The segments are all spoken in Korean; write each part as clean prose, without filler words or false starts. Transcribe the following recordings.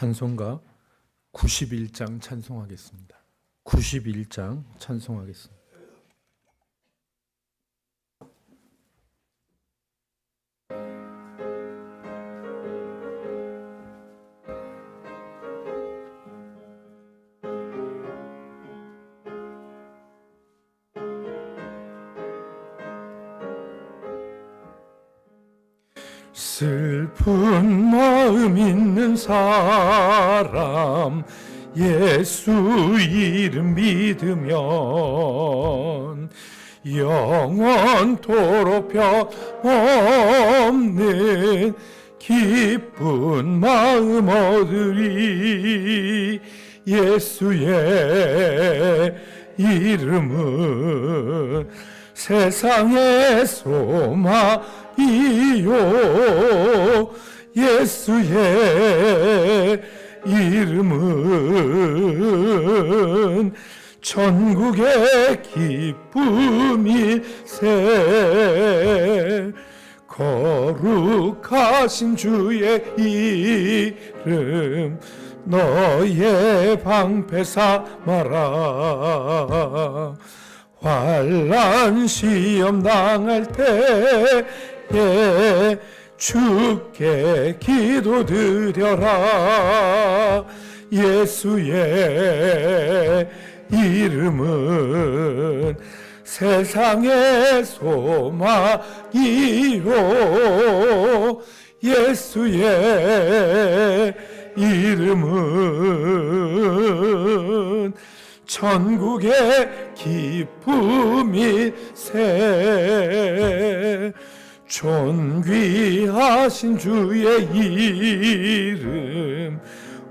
찬송가 91장 찬송하겠습니다. 91장 찬송하겠습니다. 슬픈 마음 있는 사람 예수 이름 믿으면 영원토록 변없는 기쁜 마음 얻으리. 예수의 이름은 세상의 소망이요, 예수의 이름은 천국의 기쁨일세. 거룩하신 주의 이름 너의 방패 삼아라. 환난 시험 당할 때에 주께 기도드려라. 예수의 이름은 세상의 소망이요, 예수의 이름은 천국의 기쁨일세. 존귀하신 주의 이름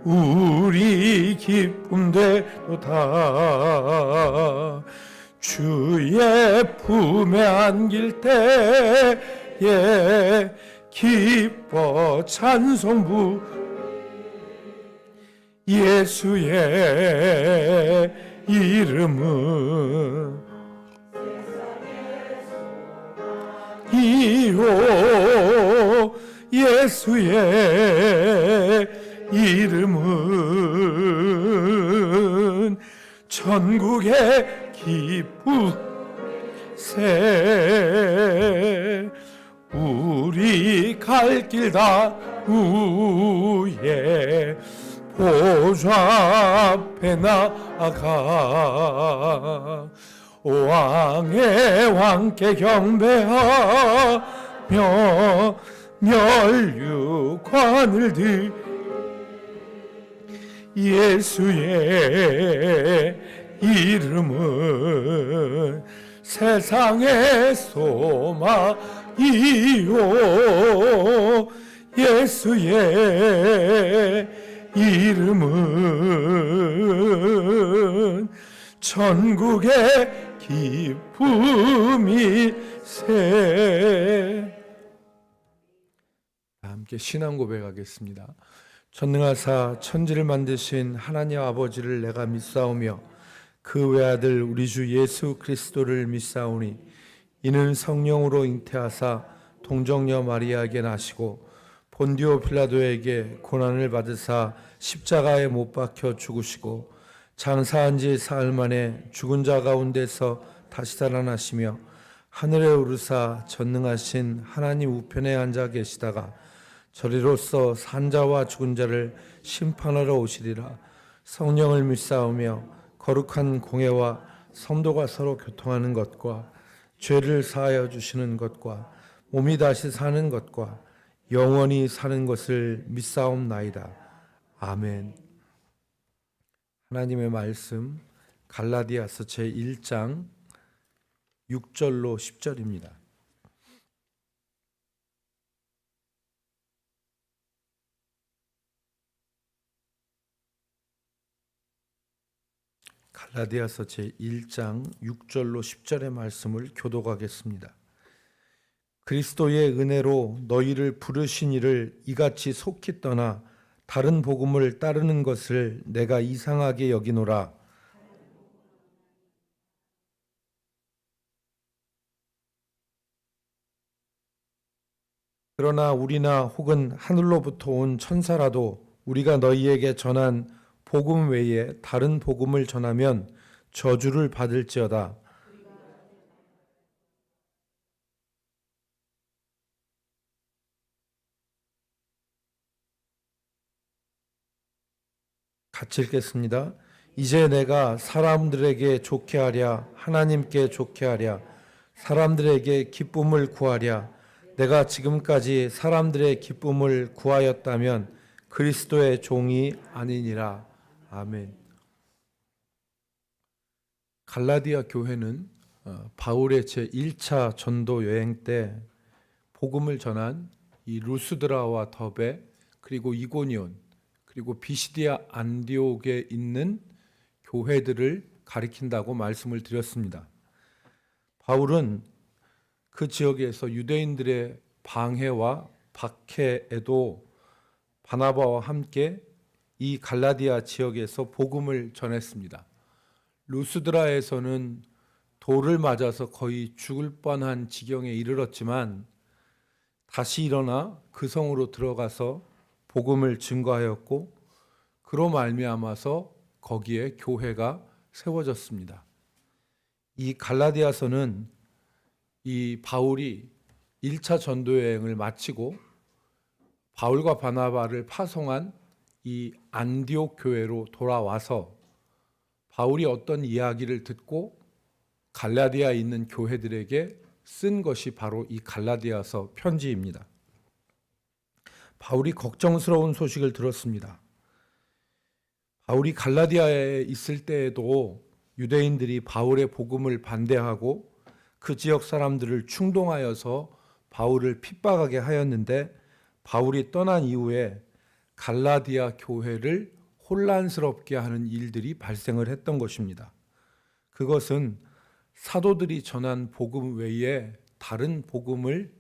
우리 기쁨되도다. 주의 품에 안길 때에 기뻐 찬송 부 예수의 이름은 이요, 예수의 이름은 천국의 기쁨세. 우리 갈 길 다 위에 보좌 앞에 나아가 왕의 왕께 경배하며 면류관을 들 예수의 이름은 세상의 소망이요, 예수의 이름은 천국의 기쁨일세. 함께 신앙 고백하겠습니다. 전능하사 천지를 만드신 하나님 아버지를 내가 믿사오며 그 외아들 우리 주 예수 그리스도를 믿사오니 이는 성령으로 잉태하사 동정녀 마리아에게 나시고 본디오 빌라도에게 고난을 받으사 십자가에 못 박혀 죽으시고 장사한 지 사흘 만에 죽은 자 가운데서 다시 살아나시며 하늘에 오르사 전능하신 하나님 우편에 앉아 계시다가 저리로서 산자와 죽은 자를 심판하러 오시리라. 성령을 믿사오며 거룩한 공회와 성도가 서로 교통하는 것과 죄를 사하여 주시는 것과 몸이 다시 사는 것과 영원히 사는 것을 믿사옵나이다. 아멘. 하나님의 말씀 갈라디아서 제1장 6절로 10절입니다. 갈라디아서 제1장 6절로 10절의 말씀을 교독하겠습니다. 그리스도의 은혜로 너희를 부르신 이를 이같이 속히 떠나 다른 복음을 따르는 것을 내가 이상하게 여기노라. 그러나 우리나 혹은 하늘로부터 온 천사라도 우리가 너희에게 전한 복음 외에 다른 복음을 전하면 저주를 받을지어다. 같이 읽겠습니다. 이제 내가 사람들에게 좋게 하랴, 하나님께 좋게 하랴, 사람들에게 기쁨을 구하랴. 내가 지금까지 사람들의 기쁨을 구하였다면 그리스도의 종이 아니니라. 아멘. 갈라디아 교회는 바울의 제1차 전도 여행 때 복음을 전한 이 루스드라와 더베 그리고 이고니온 그리고 비시디아 안디옥에 있는 교회들을 가리킨다고 말씀을 드렸습니다. 바울은 그 지역에서 유대인들의 방해와 박해에도 바나바와 함께 이 갈라디아 지역에서 복음을 전했습니다. 루스드라에서는 돌을 맞아서 거의 죽을 뻔한 지경에 이르렀지만 다시 일어나 그 성으로 들어가서 복음을 증거하였고 그로 말미암아서 거기에 교회가 세워졌습니다. 이 갈라디아서는 이 바울이 1차 전도 여행을 마치고 바울과 바나바를 파송한 이 안디옥 교회로 돌아와서 바울이 어떤 이야기를 듣고 갈라디아에 있는 교회들에게 쓴 것이 바로 이 갈라디아서 편지입니다. 바울이 걱정스러운 소식을 들었습니다. 바울이 갈라디아에 있을 때에도 유대인들이 바울의 복음을 반대하고 그 지역 사람들을 충동하여서 바울을 핍박하게 하였는데 바울이 떠난 이후에 갈라디아 교회를 혼란스럽게 하는 일들이 발생을 했던 것입니다. 그것은 사도들이 전한 복음 외에 다른 복음을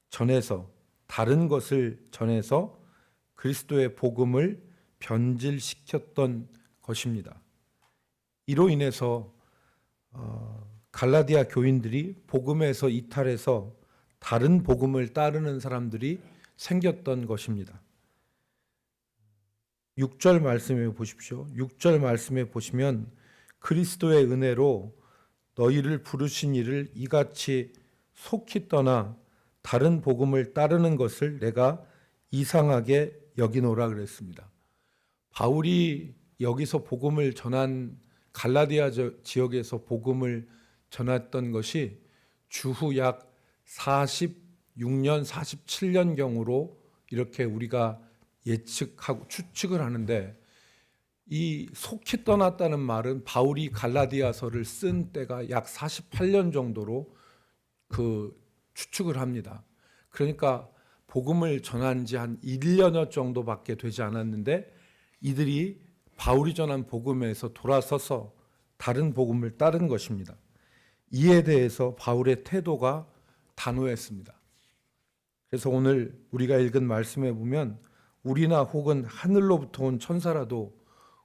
전해서 다른 것을 전해서 그리스도의 복음을 변질시켰던 것입니다. 이로 인해서 갈라디아 교인들이 복음에서 이탈해서 다른 복음을 따르는 사람들이 생겼던 것입니다. 6절 말씀에 보십시오. 6절 말씀에 보시면 그리스도의 은혜로 너희를 부르신 이를 이같이 속히 떠나 다른 복음을 따르는 것을 내가 이상하게 여기노라 그랬습니다. 바울이 여기서 복음을 전한 갈라디아 지역에서 복음을 전했던 것이 주후 약 46년, 47년경으로 이렇게 우리가 예측하고 추측을 하는데 이 속히 떠났다는 말은 바울이 갈라디아서를 쓴 때가 약 48년 정도로 그 추측을 합니다. 그러니까 복음을 전한 지 한 1년여 정도밖에 되지 않았는데 이들이 바울이 전한 복음에서 돌아서서 다른 복음을 따른 것입니다. 이에 대해서 바울의 태도가 단호했습니다. 그래서 오늘 우리가 읽은 말씀에 보면 우리나 혹은 하늘로부터 온 천사라도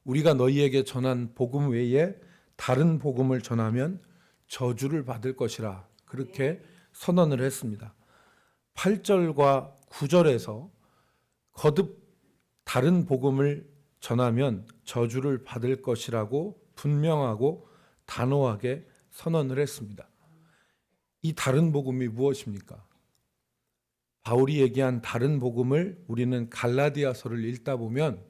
우리가 너희에게 전한 복음 외에 다른 복음을 전하면 저주를 받을 것이라 그렇게 선언을 했습니다. 8절과 9절에서 거듭 다른 복음을 전하면 저주를 받을 것이라고 분명하고 단호하게 선언을 했습니다. 이 다른 복음이 무엇입니까? 바울이 얘기한 다른 복음을 우리는 갈라디아서를 읽다 보면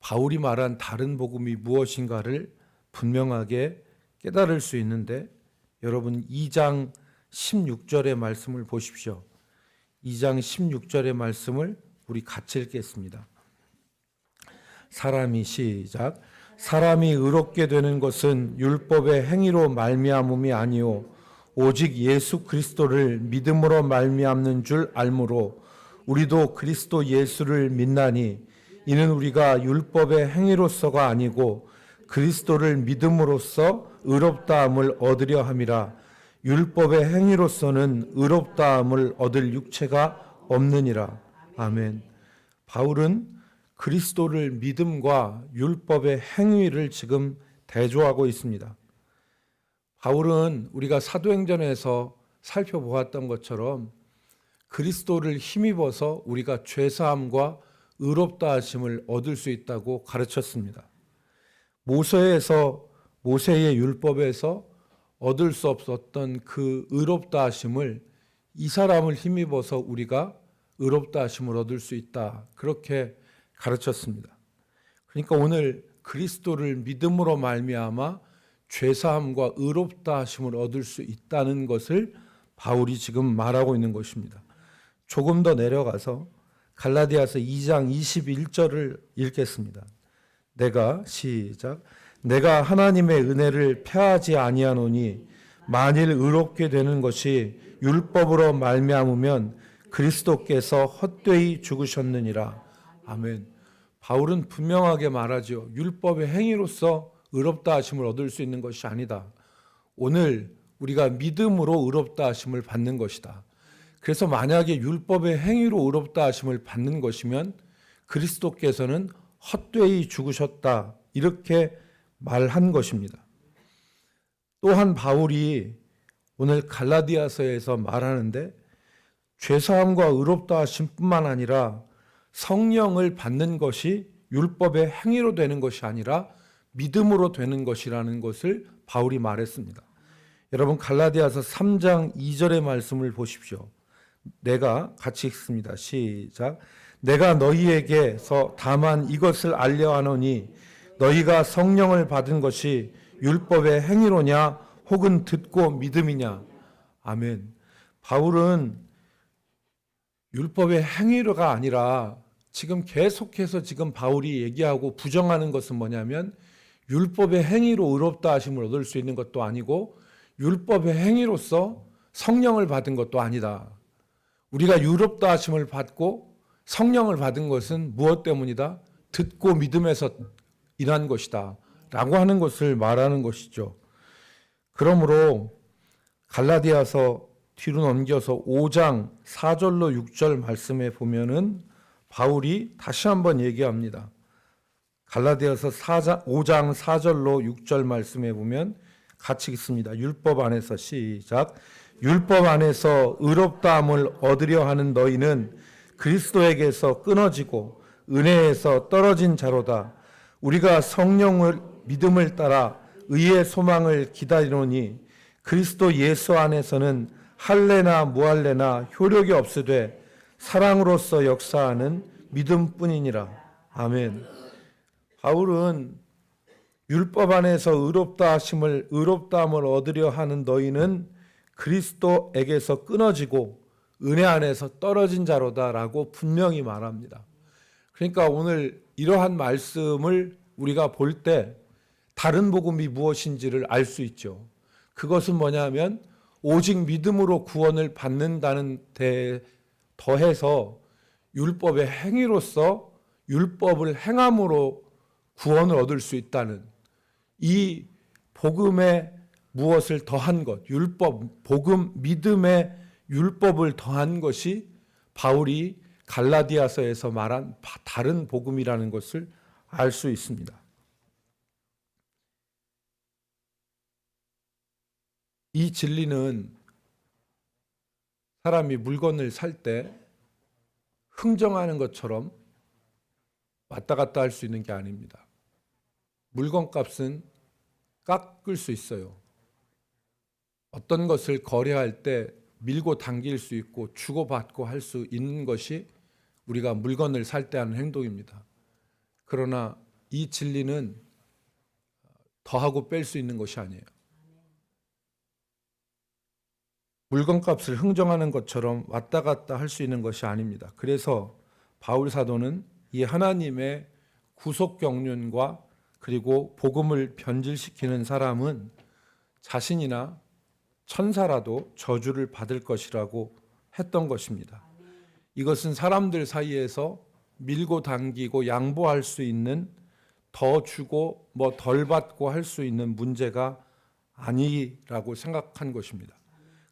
바울이 말한 다른 복음이 무엇인가를 분명하게 깨달을 수 있는데 여러분 2장 16절의 말씀을 보십시오. 2장 16절의 말씀을 우리 같이 읽겠습니다. 시작. 사람이 의롭게 되는 것은 율법의 행위로 말미암음이 아니요 오직 예수 그리스도를 믿음으로 말미암는 줄 알므로 우리도 그리스도 예수를 믿나니 이는 우리가 율법의 행위로서가 아니고 그리스도를 믿음으로써 의롭다함을 얻으려 함이라. 율법의 행위로서는 의롭다함을 얻을 육체가 없느니라. 아멘. 바울은 그리스도를 믿음과 율법의 행위를 지금 대조하고 있습니다. 바울은 우리가 사도행전에서 살펴보았던 것처럼 그리스도를 힘입어서 우리가 죄사함과 의롭다 하심을 얻을 수 있다고 가르쳤습니다. 모세의 율법에서 얻을 수 없었던 그 의롭다 하심을 이 사람을 힘입어서 우리가 의롭다 하심을 얻을 수 있다. 그렇게 가르쳤습니다. 그러니까 오늘 그리스도를 믿음으로 말미암아 죄사함과 의롭다 하심을 얻을 수 있다는 것을 바울이 지금 말하고 있는 것입니다. 조금 더 내려가서 갈라디아서 2장 21절을 읽겠습니다. 내가 하나님의 은혜를 패하지 아니하노니 만일 의롭게 되는 것이 율법으로 말미암으면 그리스도께서 헛되이 죽으셨느니라. 아멘. 바울은 분명하게 말하죠. 율법의 행위로서 의롭다 하심을 얻을 수 있는 것이 아니다. 오늘 우리가 믿음으로 의롭다 하심을 받는 것이다. 그래서 만약에 율법의 행위로 의롭다 하심을 받는 것이면 그리스도께서는 헛되이 죽으셨다. 이렇게 말한 것입니다. 또한 바울이 오늘 갈라디아서에서 말하는데 죄사함과 의롭다 하심뿐만 아니라 성령을 받는 것이 율법의 행위로 되는 것이 아니라 믿음으로 되는 것이라는 것을 바울이 말했습니다. 여러분 갈라디아서 3장 2절의 말씀을 보십시오. 내가 같이 읽습니다. 시작. 내가 너희에게서 다만 이것을 알려 하노니 너희가 성령을 받은 것이 율법의 행위로냐 혹은 듣고 믿음이냐. 아멘. 바울은 율법의 행위로가 아니라 지금 계속해서 지금 바울이 얘기하고 부정하는 것은 뭐냐면 율법의 행위로 의롭다 하심을 얻을 수 있는 것도 아니고 율법의 행위로서 성령을 받은 것도 아니다. 우리가 의롭다 하심을 받고 성령을 받은 것은 무엇 때문이다? 듣고 믿음에서 일한 것이다 라고 하는 것을 말하는 것이죠. 그러므로 갈라디아서 뒤로 넘겨서 5장 4절로 6절 말씀에 보면은 바울이 다시 한번 얘기합니다. 갈라디아서 5장 4절로 6절 말씀에 보면 같이 읽습니다. 율법 안에서 시작. 율법 안에서 의롭다함을 얻으려 하는 너희는 그리스도에게서 끊어지고 은혜에서 떨어진 자로다. 우리가 성령을 믿음을 따라 의의 소망을 기다리노니 그리스도 예수 안에서는 할례나 무할례나 효력이 없으되 사랑으로서 역사하는 믿음뿐이니라. 아멘. 바울은 율법 안에서 의롭다함을 얻으려 하는 너희는 그리스도에게서 끊어지고 은혜 안에서 떨어진 자로다라고 분명히 말합니다. 그러니까 오늘 이러한 말씀을 우리가 볼 때 다른 복음이 무엇인지를 알 수 있죠. 그것은 뭐냐면 오직 믿음으로 구원을 받는다는 데 더해서 율법의 행위로서 율법을 행함으로 구원을 얻을 수 있다는 이 복음에 무엇을 더한 것, 율법, 복음, 믿음의 율법을 더한 것이 바울이 갈라디아서에서 말한 다른 복음이라는 것을 알 수 있습니다. 이 진리는 사람이 물건을 살 때 흥정하는 것처럼 왔다 갔다 할 수 있는 게 아닙니다. 물건 값은 깎을 수 있어요. 어떤 것을 거래할 때 밀고 당길 수 있고 주고받고 할 수 있는 것이 우리가 물건을 살 때 하는 행동입니다. 그러나 이 진리는 더하고 뺄 수 있는 것이 아니에요. 물건값을 흥정하는 것처럼 왔다 갔다 할 수 있는 것이 아닙니다. 그래서 바울 사도는 이 하나님의 구속 경륜과 그리고 복음을 변질시키는 사람은 자신이나 천사라도 저주를 받을 것이라고 했던 것입니다. 이것은 사람들 사이에서 밀고 당기고 양보할 수 있는 더 주고 뭐 덜 받고 할 수 있는 문제가 아니라고 생각한 것입니다.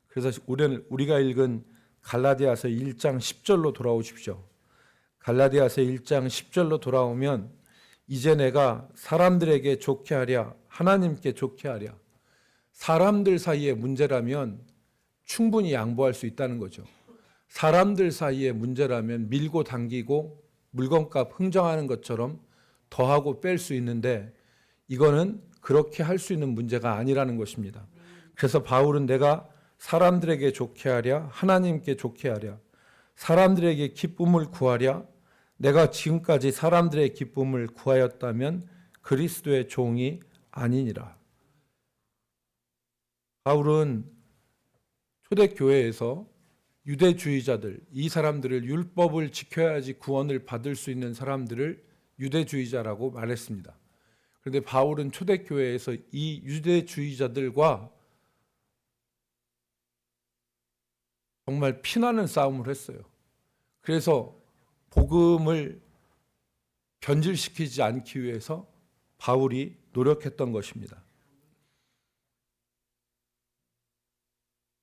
그래서 우리가 읽은 갈라디아서 1장 10절로 돌아오십시오. 갈라디아서 1장 10절로 돌아오면 이제 내가 사람들에게 좋게 하랴 하나님께 좋게 하랴. 사람들 사이의 문제라면 충분히 양보할 수 있다는 거죠. 사람들 사이의 문제라면 밀고 당기고 물건값 흥정하는 것처럼 더하고 뺄 수 있는데 이거는 그렇게 할 수 있는 문제가 아니라는 것입니다. 그래서 바울은 내가 사람들에게 좋게 하랴 하나님께 좋게 하랴 사람들에게 기쁨을 구하랴 내가 지금까지 사람들의 기쁨을 구하였다면 그리스도의 종이 아니니라. 바울은 초대교회에서 유대주의자들, 이 사람들을 율법을 지켜야지 구원을 받을 수 있는 사람들을 유대주의자라고 말했습니다. 그런데 바울은 초대교회에서 이 유대주의자들과 정말 피나는 싸움을 했어요. 그래서 복음을 변질시키지 않기 위해서 바울이 노력했던 것입니다.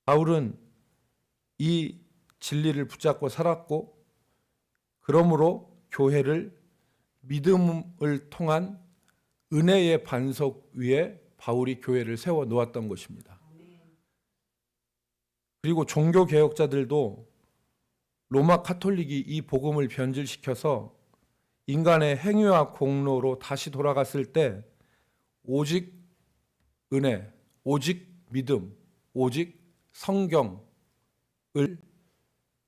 바울은 이 진리를 붙잡고 살았고 그러므로 교회를 믿음을 통한 은혜의 반석 위에 바울이 교회를 세워 놓았던 것입니다. 그리고 종교개혁자들도 로마 카톨릭이 이 복음을 변질시켜서 인간의 행위와 공로로 다시 돌아갔을 때 오직 은혜, 오직 믿음, 오직 성경을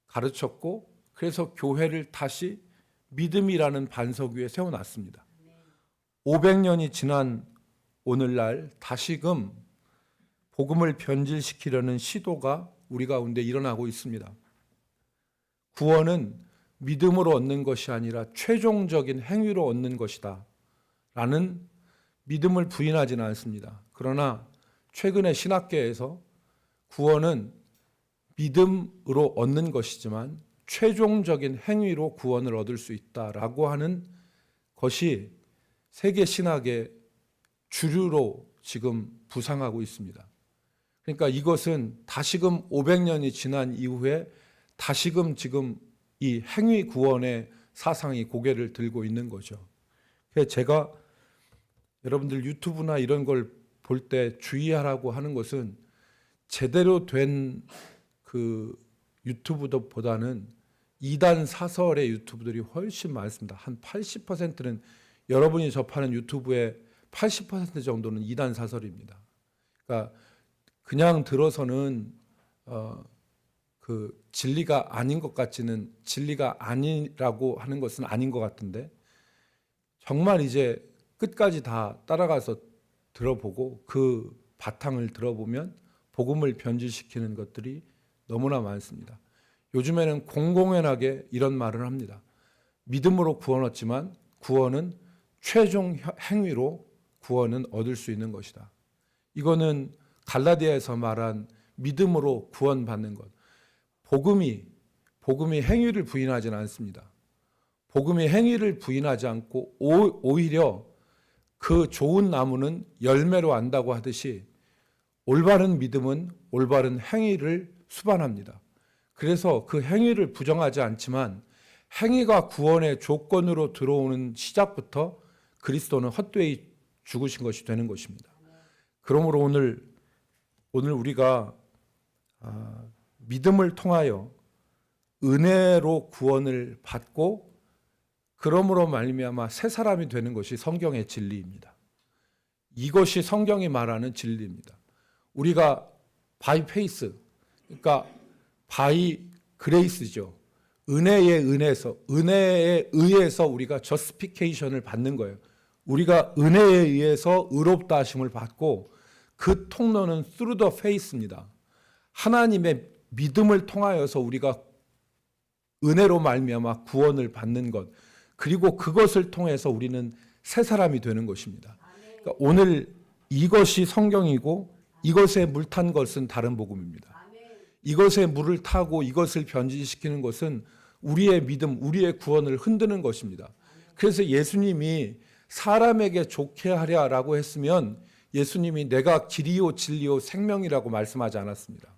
가르쳤고 그래서 교회를 다시 믿음이라는 반석 위에 세워놨습니다. 500년이 지난 오늘날 다시금 복음을 변질시키려는 시도가 우리 가운데 일어나고 있습니다. 구원은 믿음으로 얻는 것이 아니라 최종적인 행위로 얻는 것이다 라는 믿음을 부인하지는 않습니다. 그러나 최근에 신학계에서 구원은 믿음으로 얻는 것이지만 최종적인 행위로 구원을 얻을 수 있다라고 하는 것이 세계 신학의 주류로 지금 부상하고 있습니다. 그러니까 이것은 다시금 500년이 지난 이후에 다시금 지금 이 행위 구원의 사상이 고개를 들고 있는 거죠. 그래서 제가 여러분들 유튜브나 이런 걸 볼 때 주의하라고 하는 것은 제대로 된 그 유튜브보다는 이단 사설의 유튜브들이 훨씬 많습니다. 한 80%는 여러분이 접하는 유튜브의 80% 정도는 이단 사설입니다. 그러니까 그냥 들어서는 그 진리가 아닌 것 같지는 진리가 아니라고 하는 것은 아닌 것 같은데 정말 이제 끝까지 다 따라가서 들어보고 그 바탕을 들어보면 복음을 변질시키는 것들이 너무나 많습니다. 요즘에는 공공연하게 이런 말을 합니다. 믿음으로 구원 얻지만 구원은 최종 행위로 구원은 얻을 수 있는 것이다. 이거는 갈라디아에서 말한 믿음으로 구원받는 것. 복음이 행위를 부인하지는 않습니다. 복음이 행위를 부인하지 않고 오히려 그 좋은 나무는 열매로 안다고 하듯이 올바른 믿음은 올바른 행위를 수반합니다. 그래서 그 행위를 부정하지 않지만 행위가 구원의 조건으로 들어오는 시작부터 그리스도는 헛되이 죽으신 것이 되는 것입니다. 그러므로 오늘 우리가 믿음을 통하여 은혜로 구원을 받고 그러므로 말미암아 새 사람이 되는 것이 성경의 진리입니다. 이것이 성경이 말하는 진리입니다. 우리가 바이 페이스, 그러니까 바이 그레이스죠. 은혜에 의해서 우리가 저스티피케이션을 받는 거예요. 우리가 은혜에 의해서 의롭다 하심을 받고 그 통로는 through the faith입니다. 하나님의 믿음을 통하여서 우리가 은혜로 말미암아 구원을 받는 것, 그리고 그것을 통해서 우리는 새 사람이 되는 것입니다. 그러니까 오늘 이것이 성경이고 이것에 물 탄 것은 다른 복음입니다. 이것에 물을 타고 이것을 변질시키는 것은 우리의 믿음, 우리의 구원을 흔드는 것입니다. 그래서 예수님이 사람에게 좋게 하랴라고 했으면 예수님이 내가 길이요 진리요 생명이라고 말씀하지 않았습니다.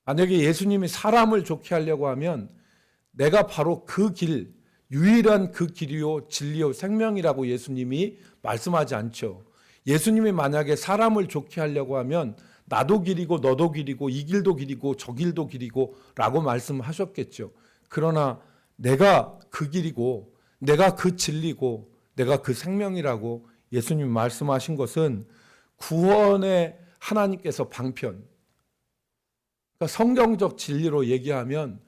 만약에 예수님이 사람을 좋게 하려고 하면 내가 바로 그 길, 유일한 그 길이요 진리요 생명이라고 예수님이 말씀하지 않죠. 예수님이 만약에 사람을 좋게 하려고 하면 나도 길이고 너도 길이고 이 길도 길이고 저 길도 길이고 라고 말씀하셨겠죠. 그러나 내가 그 길이고 내가 그 진리고 내가 그 생명이라고 예수님이 말씀하신 것은 구원의 하나님께서 방편, 그러니까 성경적 진리로 얘기하면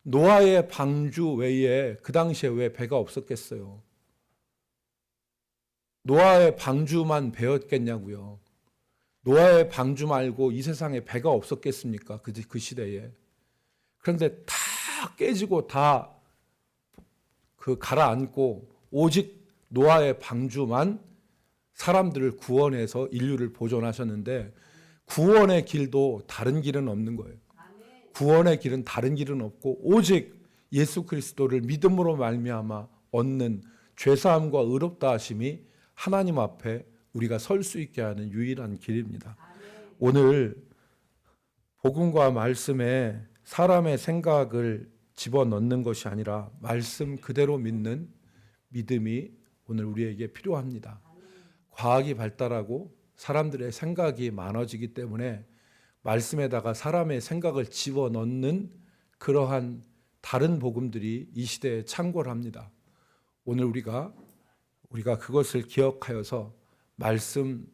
노아의 방주 외에 그 당시에 왜 배가 없었겠어요? 노아의 방주만 배였겠냐고요. 노아의 방주 말고 이 세상에 배가 없었겠습니까? 그 시대에. 그런데 다 깨지고 다 가라앉고 오직 노아의 방주만 사람들을 구원해서 인류를 보존하셨는데, 구원의 길도 다른 길은 없는 거예요. 구원의 길은 다른 길은 없고 오직 예수 그리스도를 믿음으로 말미암아 얻는 죄사함과 의롭다 하심이 하나님 앞에 우리가 설 수 있게 하는 유일한 길입니다. 오늘 복음과 말씀에 사람의 생각을 집어넣는 것이 아니라 말씀 그대로 믿는 믿음이 오늘 우리에게 필요합니다. 과학이 발달하고 사람들의 생각이 많아지기 때문에 말씀에다가 사람의 생각을 집어넣는 그러한 다른 복음들이 이 시대에 창궐합니다. 오늘 우리가 그것을 기억하여서 말씀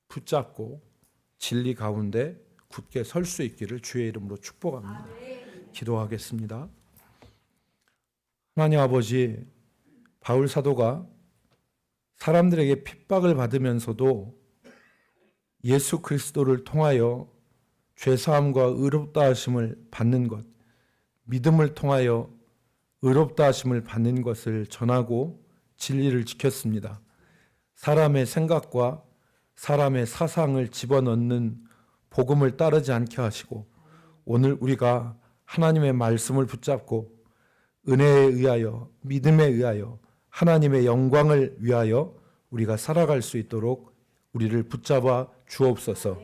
붙잡고 진리 가운데 굳게 설 수 있기를 주의 이름으로 축복합니다. 기도하겠습니다. 하나님 아버지, 바울 사도가 사람들에게 핍박을 받으면서도 예수 그리스도를 통하여 죄사함과 의롭다 하심을 받는 것, 믿음을 통하여 의롭다 하심을 받는 것을 전하고 진리를 지켰습니다. 사람의 생각과 사람의 사상을 집어넣는 복음을 따르지 않게 하시고, 오늘 우리가 하나님의 말씀을 붙잡고 은혜에 의하여, 믿음에 의하여, 하나님의 영광을 위하여 우리가 살아갈 수 있도록 우리를 붙잡아 주옵소서.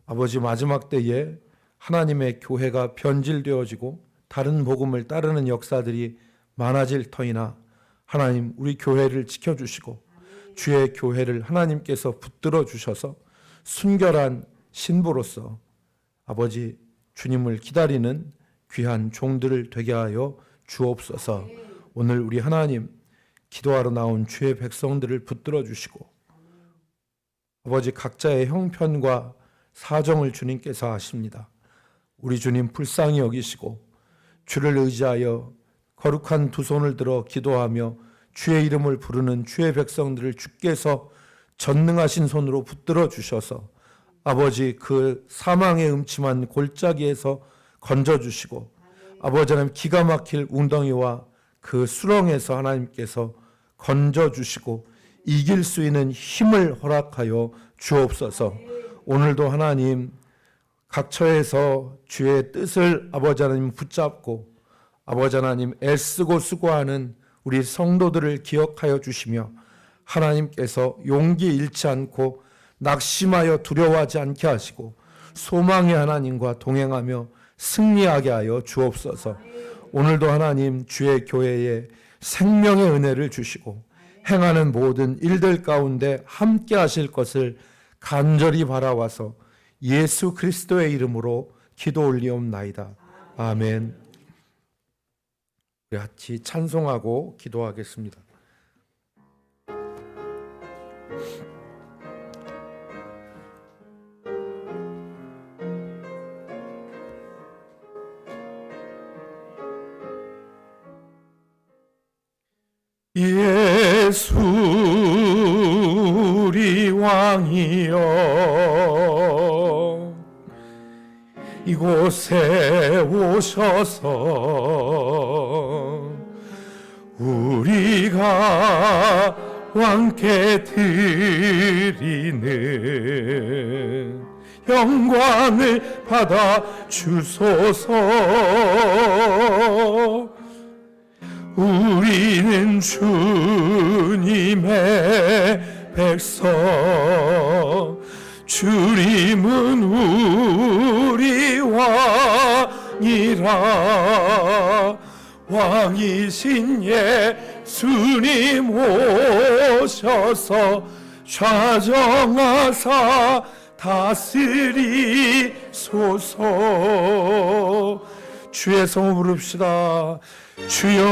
아버지, 마지막 때에 하나님의 교회가 변질되어지고 다른 복음을 따르는 역사들이 많아질 터이나 하나님, 우리 교회를 지켜주시고 주의 교회를 하나님께서 붙들어 주셔서 순결한 신부로서 아버지 주님을 기다리는 귀한 종들을 되게 하여 주옵소서. 오늘 우리 하나님 기도하러 나온 주의 백성들을 붙들어 주시고 아버지, 각자의 형편과 사정을 주님께서 아십니다. 우리 주님 불쌍히 여기시고 주를 의지하여 거룩한 두 손을 들어 기도하며 주의 이름을 부르는 주의 백성들을 주께서 전능하신 손으로 붙들어 주셔서 아버지, 그 사망의 음침한 골짜기에서 건져주시고 아버지 하나님, 기가 막힐 웅덩이와 그 수렁에서 하나님께서 건져주시고 이길 수 있는 힘을 허락하여 주옵소서. 오늘도 하나님 각 처에서 주의 뜻을 아버지 하나님 붙잡고 아버지 하나님 애쓰고 수고하는 우리 성도들을 기억하여 주시며 하나님께서 용기 잃지 않고 낙심하여 두려워하지 않게 하시고 소망의 하나님과 동행하며 승리하게 하여 주옵소서. 오늘도 하나님 주의 교회에 생명의 은혜를 주시고 행하는 모든 일들 가운데 함께 하실 것을 간절히 바라와서 예수 그리스도의 이름으로 기도 올리옵나이다. 아멘. 우리 같이 찬송하고 기도하겠습니다. 예수 우리 왕이여, 이곳에 오셔서 우리가 왕께 드리는 영광을 받아 주소서. 우리는 주님의 백성, 주님은 우리 왕이라. 왕이신 예수님 오셔서 좌정하사 다스리소서. 주의 성을 부릅시다. 주여